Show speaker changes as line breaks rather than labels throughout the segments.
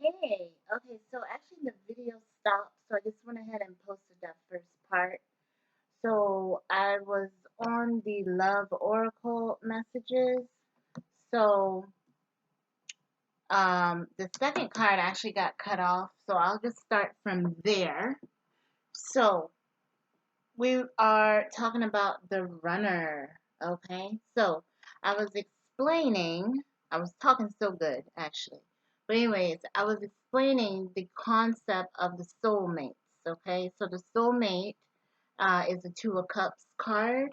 Hey, okay, so actually the video stopped, so I just went ahead and posted that first part. So I was on the Love Oracle messages. So the second card actually got cut off, so I'll just start from there. So we are talking about the runner, okay? So I was explaining, I was talking so good actually. But anyways, I was explaining the concept of the soulmates, okay? So the soulmate is a Two of Cups card.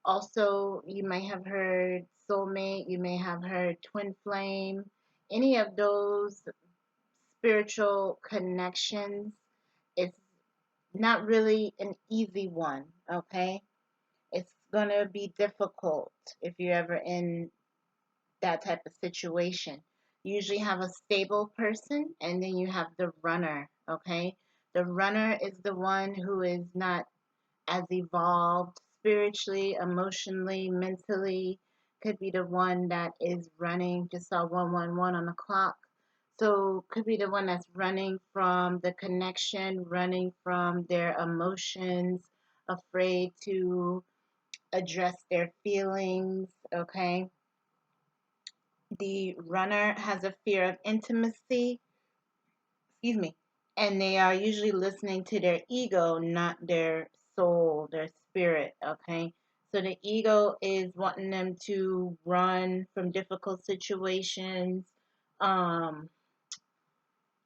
Also, you may have heard soulmate, you may have heard twin flame, any of those spiritual connections. It's not really an easy one, okay? It's going to be difficult if you're ever in that type of situation. You usually have a stable person and then you have the runner, okay? The runner is the one who is not as evolved spiritually, emotionally, mentally. Could be the one that is running, just saw 111 on the clock. So could be the one that's running from the connection, running from their emotions, afraid to address their feelings, okay? The runner has a fear of intimacy, excuse me, and they are usually listening to their ego, not their soul, their spirit, okay? So the ego is wanting them to run from difficult situations, um,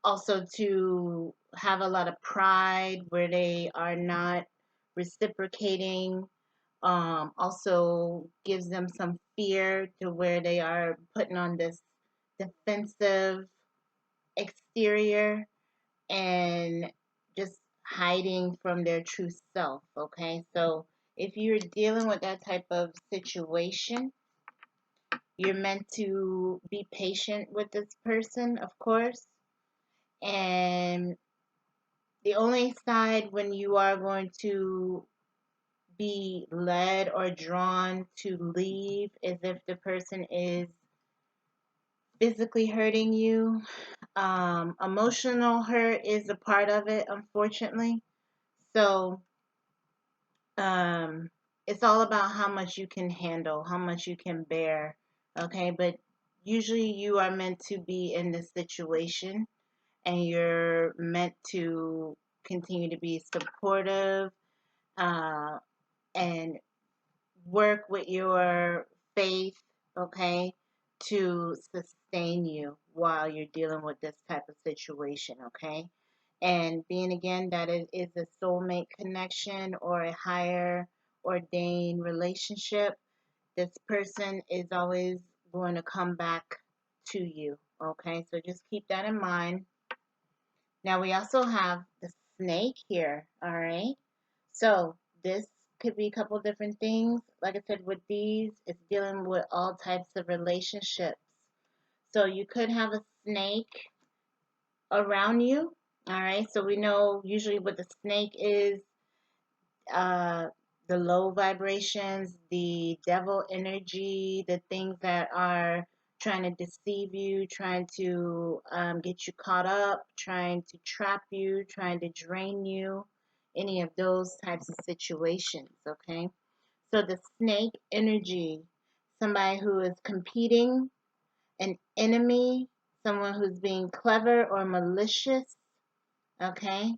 also to have a lot of pride where they are not reciprocating, also gives them some fear to where they are putting on this defensive exterior and just hiding from their true self. Okay, so if you're dealing with that type of situation, you're meant to be patient with this person, of course, and the only side when you are going to be led or drawn to leave is if the person is physically hurting you. Emotional hurt is a part of it, unfortunately. So um, it's all about how much you can handle, how much you can bear. Okay, but usually you are meant to be in this situation and you're meant to continue to be supportive uh, and work with your faith, okay, to sustain you while you're dealing with this type of situation, okay? And being again that it is a soulmate connection or a higher ordained relationship, this person is always going to come back to you, okay? So just keep that in mind. Now we also have the snake here, all right? So this could be a couple different things. Like I said, with these, it's dealing with all types of relationships. So you could have a snake around you, all right? So we know usually what the snake is, uh, the low vibrations, the devil energy, the things that are trying to deceive you, trying to get you caught up, trying to trap you, trying to drain you, any of those types of situations, okay? So the snake energy, somebody who is competing, an enemy, someone who's being clever or malicious, okay?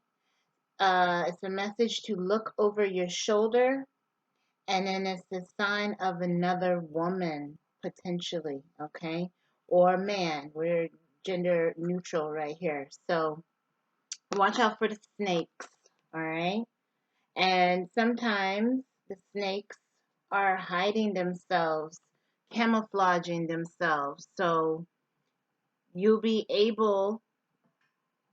It's a message to look over your shoulder, and then it's the sign of another woman, potentially, okay? Or man. We're gender neutral right here. So watch out for the snakes, all right? And sometimes the snakes are hiding themselves, camouflaging themselves. So you'll be able,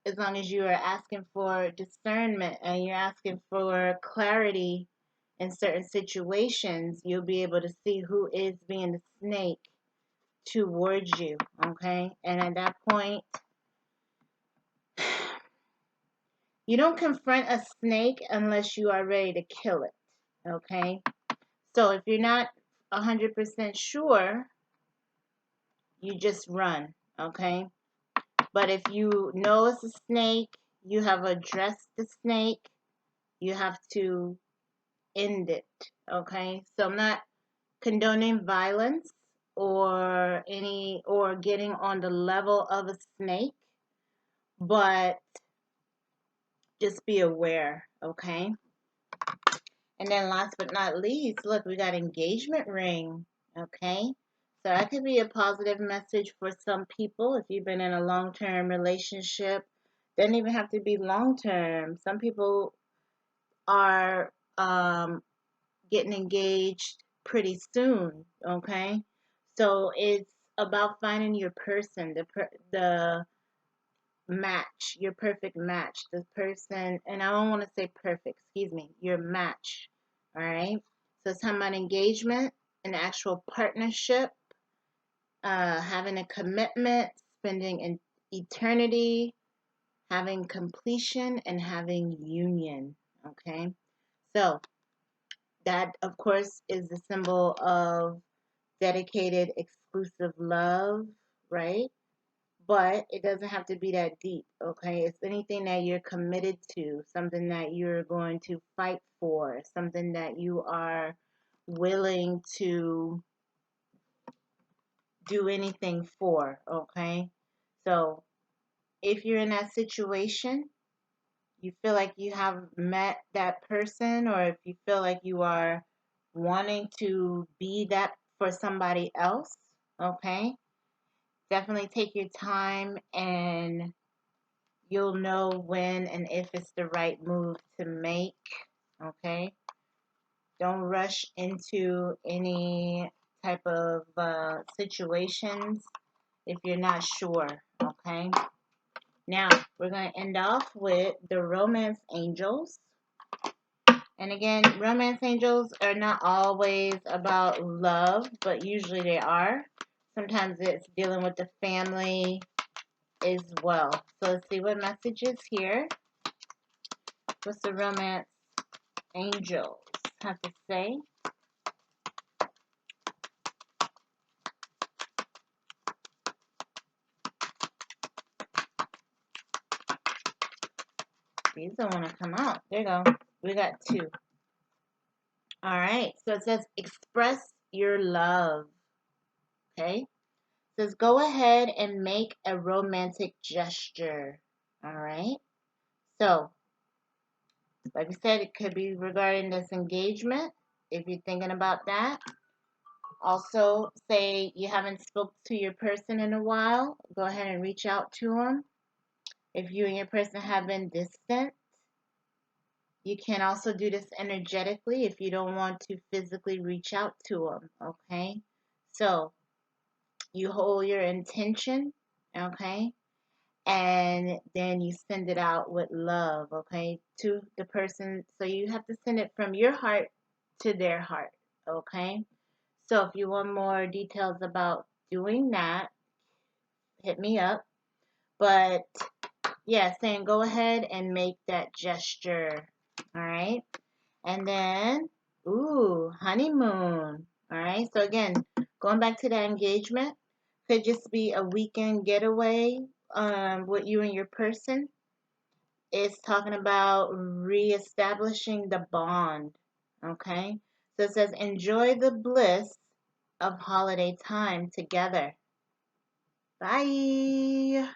as long as you are asking for discernment and you're asking for clarity in certain situations, you'll be able to see who is being the snake towards you, okay? And at that point, you don't confront a snake unless you are ready to kill it, okay? So if you're not 100% sure, you just run, okay? But if you know it's a snake, you have addressed the snake, you have to end it. Okay? So I'm not condoning violence or getting on the level of a snake, but just be aware, okay? And then last but not least, look, we got engagement ring, okay? So that could be a positive message for some people if you've been in a long-term relationship. Doesn't even have to be long-term. Some people are getting engaged pretty soon, okay? So it's about finding your person, the match, your perfect match, the person, and I don't want to say perfect, excuse me, your match, all right? So it's talking about engagement, an actual partnership, having a commitment, spending an eternity, having completion, and having union, okay? So that, of course, is the symbol of dedicated, exclusive love, right? But it doesn't have to be that deep, okay? It's anything that you're committed to, something that you're going to fight for, something that you are willing to do anything for, okay? So if you're in that situation, you feel like you have met that person, or if you feel like you are wanting to be that for somebody else, okay? Definitely take your time and you'll know when and if it's the right move to make, okay? Don't rush into any type of situations if you're not sure, okay? Now, we're going to end off with the romance angels. And again, romance angels are not always about love, but usually they are. Sometimes it's dealing with the family as well. So let's see what messages here. What's the romance angels have to say? These don't want to come out. There you go. We got two. All right. So it says express your love. Okay. It says go ahead and make a romantic gesture. All right. So, like I said, it could be regarding this engagement if you're thinking about that. Also, say you haven't spoke to your person in a while, go ahead and reach out to them. If you and your person have been distant, you can also do this energetically if you don't want to physically reach out to them, okay? So, you hold your intention, okay? And then you send it out with love, okay, to the person. So you have to send it from your heart to their heart, okay? So if you want more details about doing that, hit me up. But yeah, saying go ahead and make that gesture, all right? And then, ooh, honeymoon, all right? So again, going back to that engagement, could just be a weekend getaway with you and your person. It's talking about reestablishing the bond, okay? So it says enjoy the bliss of holiday time together. Bye.